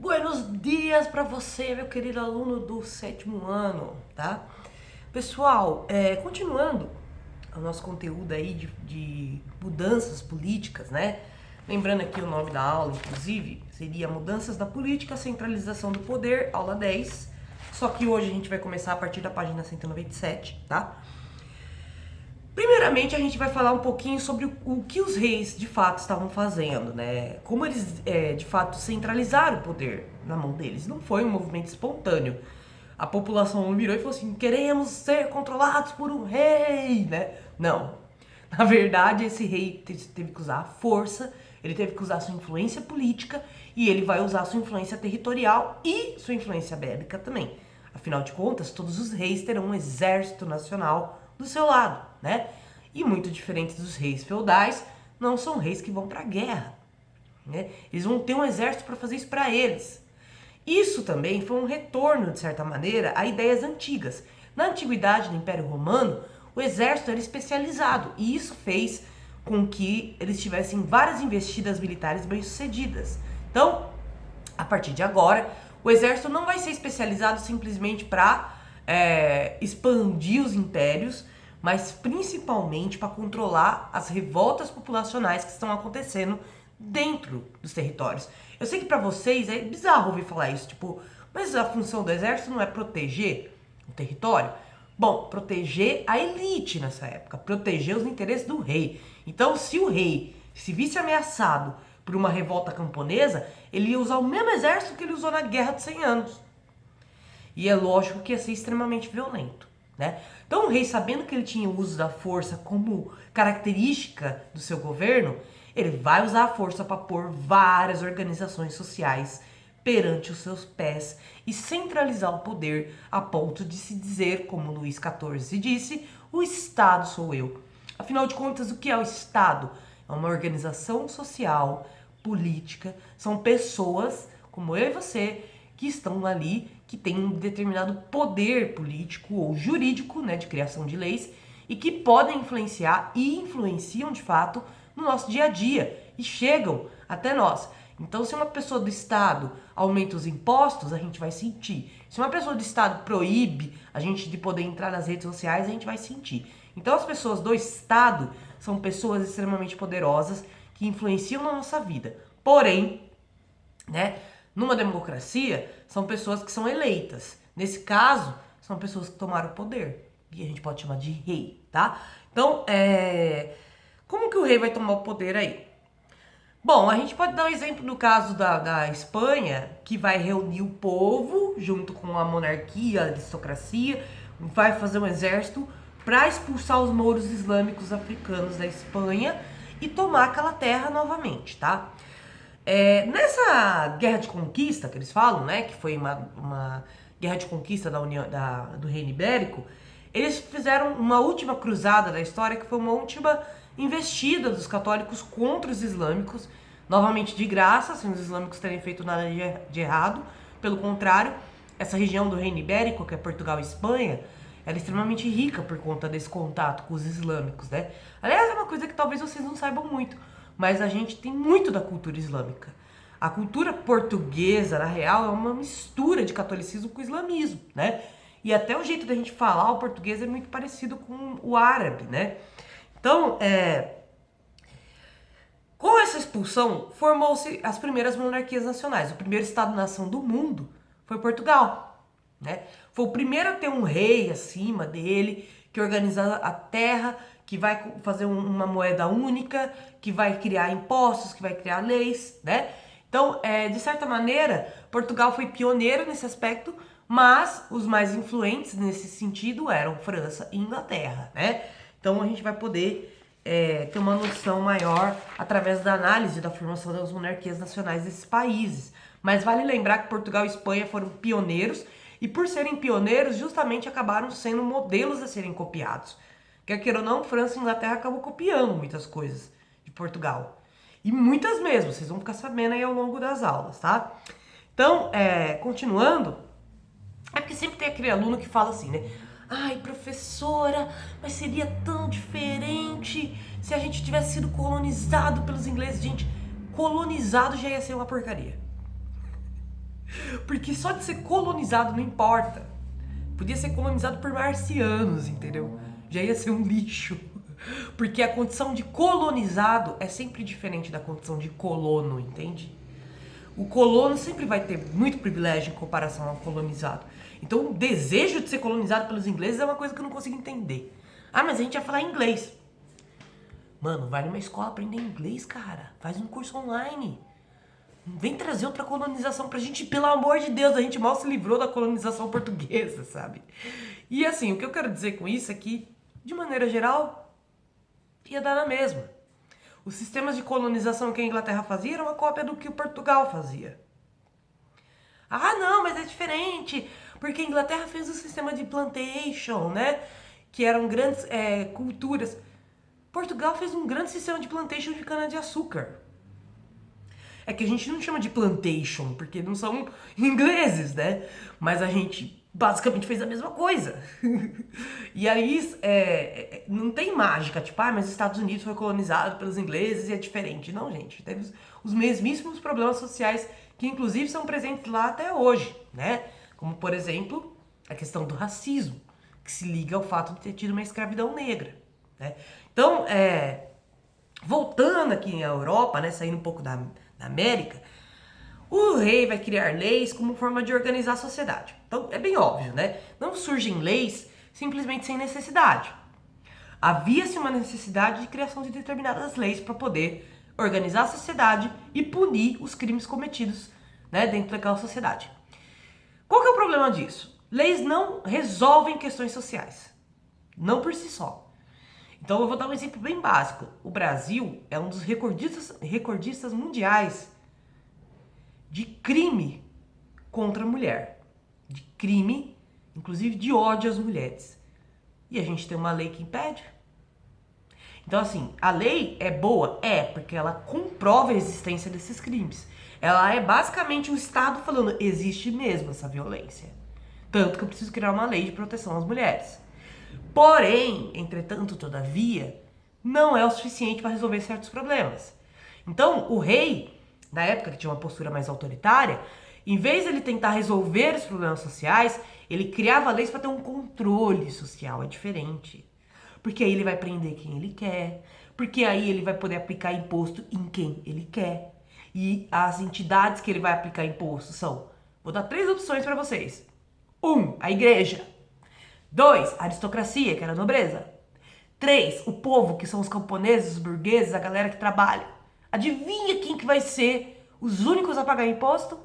Buenos dias para você, meu querido aluno do 7º ano, tá? Pessoal, continuando o nosso conteúdo aí de mudanças políticas, né? Lembrando aqui o nome da aula, inclusive, seria Mudanças da Política, Centralização do Poder, aula 10. Só que hoje a gente vai começar a partir da página 197, tá? Primeiramente, a gente vai falar um pouquinho sobre o que os reis de fato estavam fazendo, né? Como eles de fato centralizaram o poder na mão deles. Não foi um movimento espontâneo. A população virou e falou assim: queremos ser controlados por um rei, né? Não. Na verdade, esse rei teve que usar a força, ele teve que usar sua influência política e ele vai usar sua influência territorial e sua influência bélica também. Afinal de contas, todos os reis terão um exército nacional do seu lado, né? E muito diferente dos reis feudais, não são reis que vão para a guerra, né? Eles vão ter um exército para fazer isso para eles. Isso também foi um retorno, de certa maneira, a ideias antigas. Na antiguidade, no Império Romano, o exército era especializado e isso fez com que eles tivessem várias investidas militares bem-sucedidas. Então, a partir de agora, o exército não vai ser especializado simplesmente para expandir os impérios, mas principalmente para controlar as revoltas populacionais que estão acontecendo dentro dos territórios. Eu sei que para vocês é bizarro ouvir falar isso, tipo, mas a função do exército não é proteger o território? Bom, proteger a elite nessa época, proteger os interesses do rei. Então, se o rei se visse ameaçado por uma revolta camponesa, ele ia usar o mesmo exército que ele usou na Guerra de 100 Anos. E é lógico que ia ser extremamente violento, né? Então o rei, sabendo que ele tinha o uso da força como característica do seu governo, ele vai usar a força para pôr várias organizações sociais perante os seus pés e centralizar o poder a ponto de se dizer, como Luís XIV disse, o Estado sou eu. Afinal de contas, o que é o Estado? É uma organização social, política, são pessoas como eu e você que estão ali, que têm um determinado poder político ou jurídico, né, de criação de leis e que podem influenciar e influenciam de fato no nosso dia a dia e chegam até nós. Então, se uma pessoa do Estado aumenta os impostos, a gente vai sentir. Se uma pessoa do Estado proíbe a gente de poder entrar nas redes sociais, a gente vai sentir. Então, as pessoas do Estado são pessoas extremamente poderosas que influenciam na nossa vida. Porém, né, numa democracia, são pessoas que são eleitas. Nesse caso, são pessoas que tomaram o poder. E a gente pode chamar de rei, tá? Então, como que o rei vai tomar o poder aí? Bom, a gente pode dar um exemplo no caso da Espanha, que vai reunir o povo junto com a monarquia, a aristocracia, vai fazer um exército para expulsar os mouros islâmicos africanos da Espanha e tomar aquela terra novamente, tá? Nessa guerra de conquista que eles falam, né, que foi uma guerra de conquista do Reino Ibérico, eles fizeram uma última cruzada da história, que foi uma última investida dos católicos contra os islâmicos, novamente de graça, sem os islâmicos terem feito nada de errado. Pelo contrário, essa região do Reino Ibérico, que é Portugal e Espanha, ela é extremamente rica por conta desse contato com os islâmicos, né? Aliás, é uma coisa que talvez vocês não saibam muito, mas a gente tem muito da cultura islâmica. A cultura portuguesa, na real, é uma mistura de catolicismo com islamismo, né? E até o jeito da gente falar o português é muito parecido com o árabe, né? Então, com essa expulsão, formou-se as primeiras monarquias nacionais. O primeiro Estado-nação do mundo foi Portugal, né? Foi o primeiro a ter um rei acima dele, que organiza a terra, que vai fazer uma moeda única, que vai criar impostos, que vai criar leis, né? Então, de certa maneira, Portugal foi pioneiro nesse aspecto, mas os mais influentes nesse sentido eram França e Inglaterra, né? Então, a gente vai poder ter uma noção maior através da análise da formação das monarquias nacionais desses países. Mas vale lembrar que Portugal e Espanha foram pioneiros e, por serem pioneiros, justamente acabaram sendo modelos a serem copiados. Quer queira ou não, França e Inglaterra acabam copiando muitas coisas de Portugal. E muitas mesmo, vocês vão ficar sabendo aí ao longo das aulas, tá? Então, continuando, é porque sempre tem aquele aluno que fala assim, né? Ai, professora, mas seria tão diferente se a gente tivesse sido colonizado pelos ingleses. Gente, colonizado já ia ser uma porcaria. Porque só de ser colonizado não importa. Podia ser colonizado por marcianos, entendeu? Já ia ser um lixo. Porque a condição de colonizado é sempre diferente da condição de colono, entende? O colono sempre vai ter muito privilégio em comparação ao colonizado. Então o desejo de ser colonizado pelos ingleses é uma coisa que eu não consigo entender. Ah, mas a gente vai falar inglês. Mano, vai numa escola aprender inglês, cara. Faz um curso online. Não vem trazer outra colonização pra gente, pelo amor de Deus, a gente mal se livrou da colonização portuguesa, sabe? E assim, o que eu quero dizer com isso é que, de maneira geral, ia dar na mesma. Os sistemas de colonização que a Inglaterra fazia era uma cópia do que o Portugal fazia. Ah, não, mas é diferente, porque a Inglaterra fez o sistema de plantation, né? Que eram grandes culturas. Portugal fez um grande sistema de plantation de cana-de-açúcar. É que a gente não chama de plantation, porque não são ingleses, né? Mas a gente basicamente fez a mesma coisa. E aí não tem mágica, tipo, mas os Estados Unidos foi colonizado pelos ingleses e é diferente. Não, gente, teve os mesmíssimos problemas sociais que inclusive são presentes lá até hoje, né? Como, por exemplo, a questão do racismo, que se liga ao fato de ter tido uma escravidão negra, né? Então, voltando aqui à Europa, né, saindo um pouco da América, o rei vai criar leis como forma de organizar a sociedade. Então, é bem óbvio, né? Não surgem leis simplesmente sem necessidade. Havia-se uma necessidade de criação de determinadas leis para poder organizar a sociedade e punir os crimes cometidos, né, dentro daquela sociedade. Qual que é o problema disso? Leis não resolvem questões sociais, não por si só. Então eu vou dar um exemplo bem básico. O Brasil é um dos recordistas mundiais de crime contra a mulher. De crime, inclusive de ódio às mulheres. E a gente tem uma lei que impede. Então assim, a lei é boa? É, porque ela comprova a existência desses crimes. Ela é basicamente o Estado falando, existe mesmo essa violência. Tanto que eu preciso criar uma lei de proteção às mulheres. Porém, entretanto, todavia, não é o suficiente para resolver certos problemas. Então, o rei, na época que tinha uma postura mais autoritária, em vez de ele tentar resolver os problemas sociais, ele criava leis para ter um controle social. É diferente. Porque aí ele vai prender quem ele quer, porque aí ele vai poder aplicar imposto em quem ele quer. E as entidades que ele vai aplicar imposto são... Vou dar 3 opções para vocês. 1, a igreja. 2, a aristocracia, que era a nobreza. 3, o povo, que são os camponeses, os burgueses, a galera que trabalha. Adivinha quem que vai ser os únicos a pagar imposto?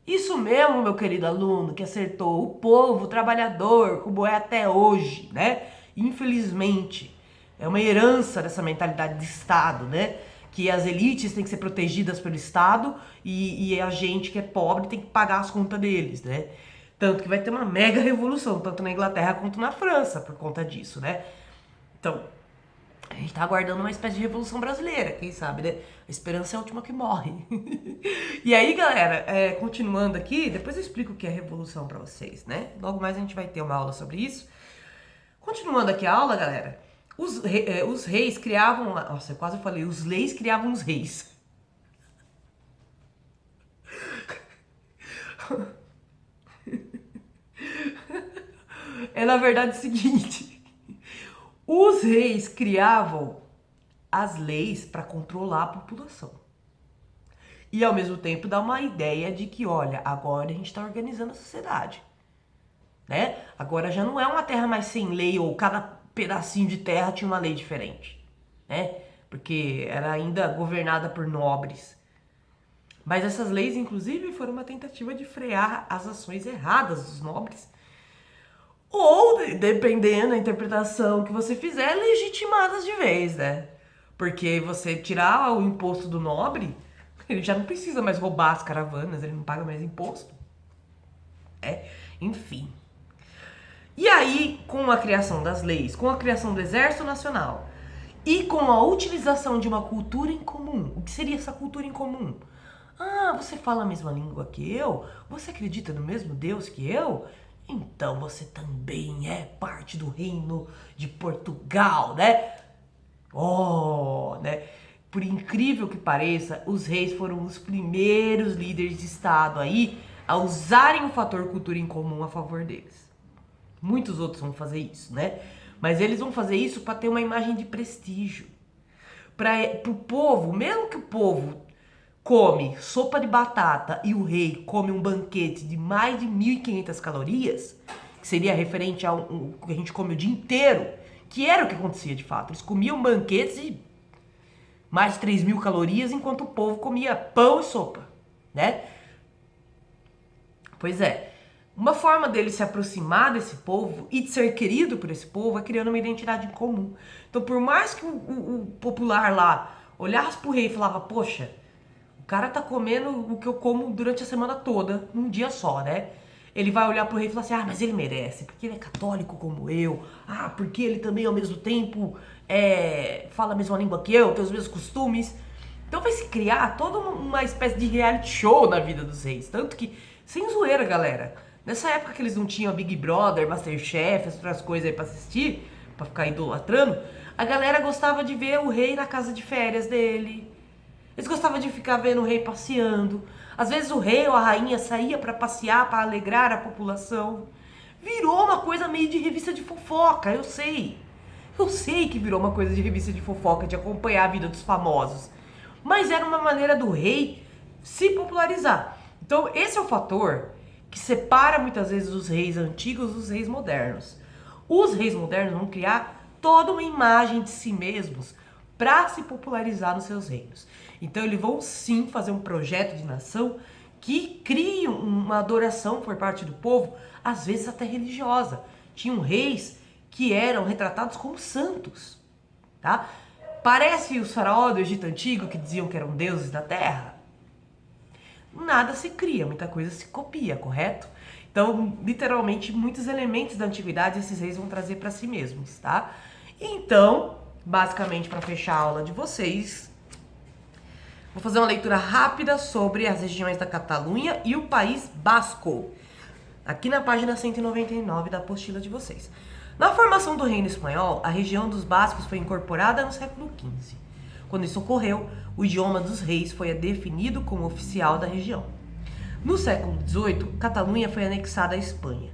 Isso mesmo, meu querido aluno, que acertou. O povo, o trabalhador, como é até hoje, né? Infelizmente, é uma herança dessa mentalidade de Estado, né? Que as elites têm que ser protegidas pelo Estado e a gente que é pobre tem que pagar as contas deles, né? Tanto que vai ter uma mega revolução, tanto na Inglaterra quanto na França, por conta disso, né? Então, a gente tá aguardando uma espécie de revolução brasileira, quem sabe, né? A esperança é a última que morre. E aí, galera, continuando aqui, depois eu explico o que é revolução pra vocês, né? Logo mais a gente vai ter uma aula sobre isso. Continuando aqui a aula, galera, os reis criavam... Nossa, eu quase falei, os leis criavam os reis. É na verdade o seguinte, os reis criavam as leis para controlar a população. E ao mesmo tempo dar uma ideia de que, olha, agora a gente está organizando a sociedade. Né? Agora já não é uma terra mais sem lei, ou cada pedacinho de terra tinha uma lei diferente. Né? Porque era ainda governada por nobres. Mas essas leis, inclusive, foram uma tentativa de frear as ações erradas dos nobres. Ou, dependendo da interpretação que você fizer, legitimadas de vez, né? Porque você tirar o imposto do nobre, ele já não precisa mais roubar as caravanas, ele não paga mais imposto. Enfim. E aí, com a criação das leis, com a criação do Exército Nacional e com a utilização de uma cultura em comum, o que seria essa cultura em comum? Ah, você fala a mesma língua que eu? Você acredita no mesmo Deus que eu? Então você também é parte do reino de Portugal, né? Oh, né? por incrível que pareça, os reis foram os primeiros líderes de Estado aí a usarem o fator cultura em comum a favor deles. Muitos outros vão fazer isso, né? Mas eles vão fazer isso para ter uma imagem de prestígio. Para o povo, mesmo que o povo come sopa de batata e o rei come um banquete de mais de 1.500 calorias, que seria referente ao que a gente come o dia inteiro, que era o que acontecia de fato. Eles comiam banquetes de mais de 3.000 calorias, enquanto o povo comia pão e sopa, né? Pois é, uma forma dele se aproximar desse povo e de ser querido por esse povo é criando uma identidade em comum. Então, por mais que o popular lá olhasse pro rei e falava, poxa, o cara tá comendo o que eu como durante a semana toda, num dia só, né? Ele vai olhar pro rei e falar assim, ah, mas ele merece, porque ele é católico como eu, ah, porque ele também ao mesmo tempo fala a mesma língua que eu, tem os mesmos costumes. Então vai se criar toda uma espécie de reality show na vida dos reis. Tanto que, sem zoeira, galera, nessa época que eles não tinham Big Brother, Masterchef, essas outras coisas aí pra assistir, pra ficar idolatrando, a galera gostava de ver o rei na casa de férias dele. Eles gostavam de ficar vendo o rei passeando. Às vezes o rei ou a rainha saía pra passear, pra alegrar a população. Virou uma coisa meio de revista de fofoca, eu sei. Eu sei que virou uma coisa de revista de fofoca, de acompanhar a vida dos famosos. Mas era uma maneira do rei se popularizar. Então esse é o fator que separa muitas vezes os reis antigos dos reis modernos. Os reis modernos vão criar toda uma imagem de si mesmos para se popularizar nos seus reinos. Então eles vão sim fazer um projeto de nação que crie uma adoração por parte do povo, às vezes até religiosa. Tinham reis que eram retratados como santos, tá? Parece os faraós do Egito Antigo que diziam que eram deuses da terra. Nada se cria, muita coisa se copia, correto? Então, literalmente, muitos elementos da antiguidade esses reis vão trazer para si mesmos, tá? Então, basicamente, para fechar a aula de vocês, vou fazer uma leitura rápida sobre as regiões da Catalunha e o País Basco, aqui na página 199 da apostila de vocês. Na formação do Reino Espanhol, a região dos bascos foi incorporada no século XV. Quando isso ocorreu, o idioma dos reis foi definido como oficial da região. No século XVIII, Catalunha foi anexada à Espanha.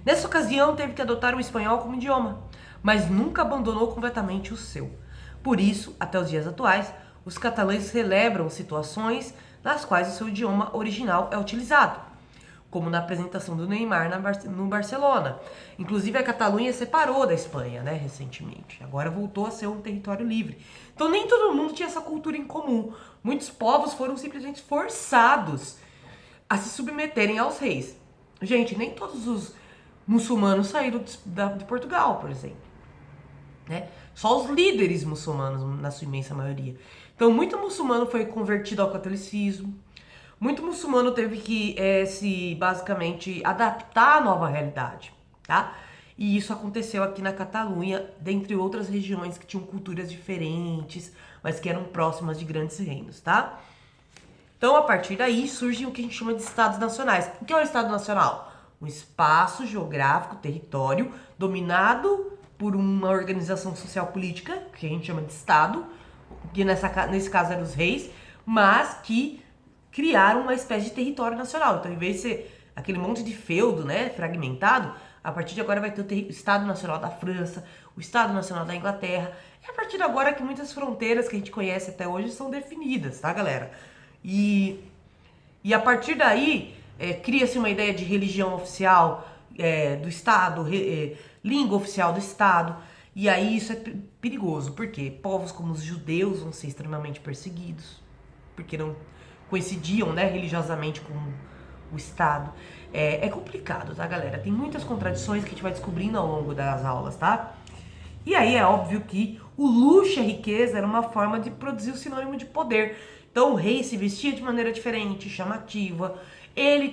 Nessa ocasião, teve que adotar o espanhol como idioma, mas nunca abandonou completamente o seu. Por isso, até os dias atuais, os catalães celebram situações nas quais o seu idioma original é utilizado, como na apresentação do Neymar no Barcelona. Inclusive, a Catalunha separou da Espanha, né, recentemente. Agora voltou a ser um território livre. Então, nem todo mundo tinha essa cultura em comum. Muitos povos foram simplesmente forçados a se submeterem aos reis. Gente, nem todos os muçulmanos saíram de Portugal, por exemplo, né? Só os líderes muçulmanos, na sua imensa maioria. Então, muito muçulmano foi convertido ao catolicismo. Muito muçulmano teve que se basicamente adaptar à nova realidade, tá? E isso aconteceu aqui na Catalunha, dentre outras regiões que tinham culturas diferentes, mas que eram próximas de grandes reinos, tá? Então, a partir daí, surge o que a gente chama de estados nacionais. O que é um estado nacional? Um espaço geográfico, território, dominado por uma organização social política, que a gente chama de estado, que nesse caso eram os reis, mas que criaram uma espécie de território nacional. Então, em vez de ser aquele monte de feudo, né, fragmentado, a partir de agora vai ter o Estado Nacional da França, o Estado Nacional da Inglaterra. É a partir de agora que muitas fronteiras que a gente conhece até hoje são definidas, tá, galera? E a partir daí, cria-se uma ideia de religião oficial do Estado, língua oficial do Estado. E aí isso é perigoso, porque povos como os judeus vão ser extremamente perseguidos, porque não coincidiam, né, religiosamente com o Estado. É complicado, tá, galera? Tem muitas contradições que a gente vai descobrindo ao longo das aulas, tá? E aí é óbvio que o luxo e a riqueza era uma forma de produzir o sinônimo de poder. Então o rei se vestia de maneira diferente, chamativa. Ele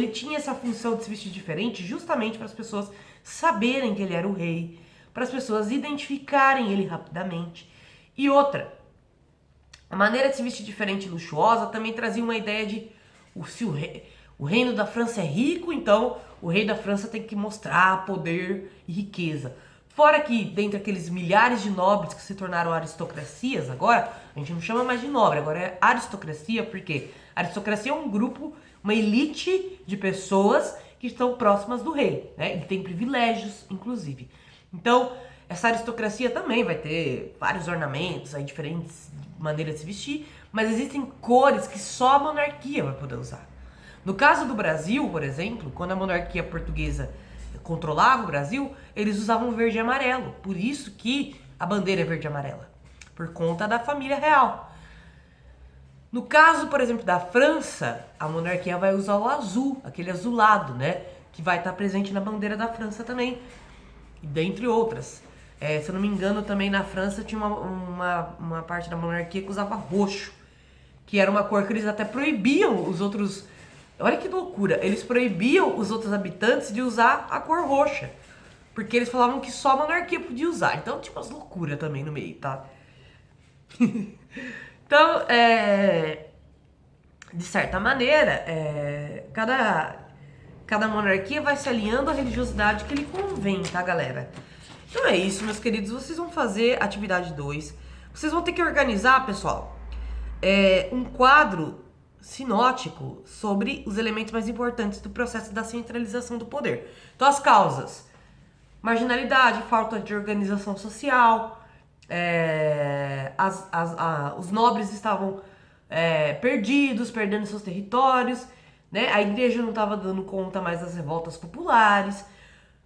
tinha essa função de se vestir diferente justamente para as pessoas saberem que ele era o rei, para as pessoas identificarem ele rapidamente. E outra, a maneira de se vestir diferente e luxuosa também trazia uma ideia de se o reino da França é rico, então o rei da França tem que mostrar poder e riqueza. Fora que, dentre aqueles milhares de nobres que se tornaram aristocracias, agora, a gente não chama mais de nobre, agora é aristocracia, porque aristocracia é um grupo, uma elite de pessoas que estão próximas do rei, né? E tem privilégios, inclusive. Então, essa aristocracia também vai ter vários ornamentos, aí, diferentes maneiras de se vestir, mas existem cores que só a monarquia vai poder usar. No caso do Brasil, por exemplo, quando a monarquia portuguesa controlava o Brasil, eles usavam verde e amarelo. Por isso que a bandeira é verde e amarela. Por conta da família real. No caso, por exemplo, da França, a monarquia vai usar o azul, aquele azulado, né? Que vai estar presente na bandeira da França também. E dentre outras. Se eu não me engano, também na França tinha uma parte da monarquia que usava roxo. Que era uma cor que eles até proibiam os outros... Olha que loucura, eles proibiam os outros habitantes de usar a cor roxa. Porque eles falavam que só a monarquia podia usar. Então tinha umas loucuras também no meio, tá? Então, de certa maneira, cada monarquia vai se alinhando à religiosidade que lhe convém, tá, galera? Então é isso, meus queridos. Vocês vão fazer atividade 2. Vocês vão ter que organizar, pessoal, um quadro sinótico sobre os elementos mais importantes do processo da centralização do poder. Então, as causas: marginalidade, falta de organização social, os nobres estavam perdidos, perdendo seus territórios, né? A igreja não estava dando conta mais das revoltas populares.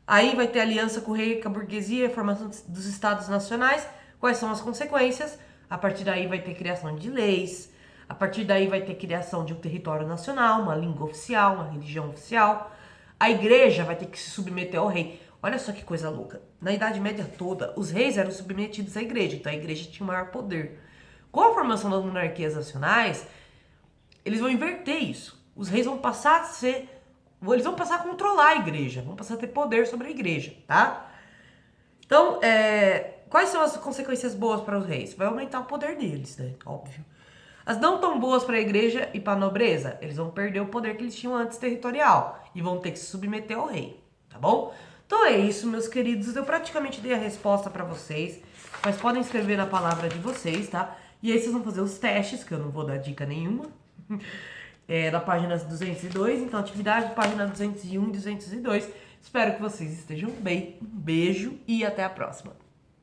Aí vai ter aliança com o rei, com a burguesia, a formação dos estados nacionais. Quais são as consequências? A partir daí vai ter criação de leis. A partir daí vai ter criação de um território nacional, uma língua oficial, uma religião oficial. A igreja vai ter que se submeter ao rei. Olha só que coisa louca. Na Idade Média toda, os reis eram submetidos à igreja, então a igreja tinha o maior poder. Com a formação das monarquias nacionais, eles vão inverter isso. Os reis vão passar a ser... Eles vão passar a controlar a igreja, vão passar a ter poder sobre a igreja, tá? Então, quais são as consequências boas para os reis? Vai aumentar o poder deles, né? Óbvio. As não tão boas para a igreja e para a nobreza, eles vão perder o poder que eles tinham antes territorial e vão ter que se submeter ao rei, tá bom? Então é isso, meus queridos. Eu praticamente dei a resposta para vocês, mas podem escrever na palavra de vocês, tá? E aí vocês vão fazer os testes, que eu não vou dar dica nenhuma, da página 202, então atividade, página 201 e 202. Espero que vocês estejam bem. Um beijo e até a próxima.